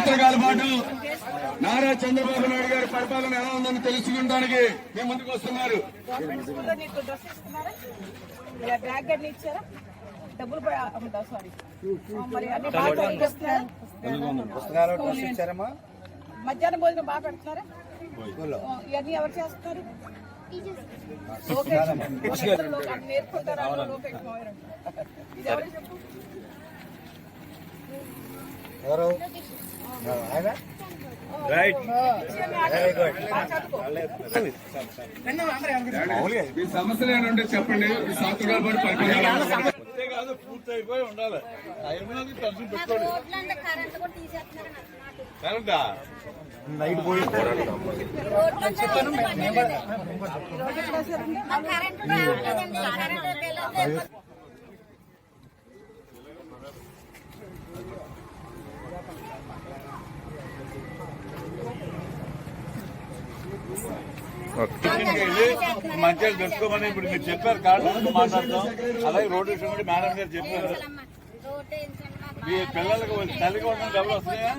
సంవత్సరాల పాటు నారా చంద్రబాబు నాయుడు గారి పరిపాలన ఎలా ఉందని తెలుసుకోవడానికి మేము ముందుకు వస్తున్నారు. మధ్యాహ్నం భోజనం బాగా పెడుతున్నారా? ఇవన్నీ ఎవరు చేస్తున్నారు? నేర్చుకుంటారా? ఇది ఎవరు చెప్పు? మీ సమస్యలు ఏమంటే చెప్పండి. ఈ సంవత్సరాల పాటు పరిపాలన పూర్తి అయిపోయి ఉండాలి. పెట్టుకోండి. కరెంటా నైట్ పోయి మంచిగా తెచ్చుకోమని ఇప్పుడు మీరు చెప్పారు. కార్డు మాట్లాడతాం. అలాగే రోడ్డు విషయం కూడా మేడం గారు చెప్పారు. మీ పిల్లలకు తల్లిగా ఉండడం డబ్బులు వస్తున్నాయా?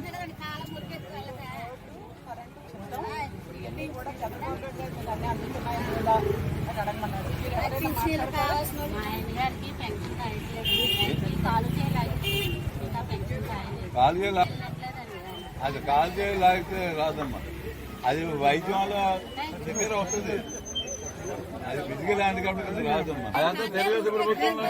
అది కాల్ చేయలాగితే రాదమ్మా. అది వైద్యంలో దగ్గర వస్తుంది. అది ఫిజికల్ హ్యాండిక్యాప్ట్ రాదమ్మా. అదంతా తెలుగుదేశం ప్రభుత్వంలో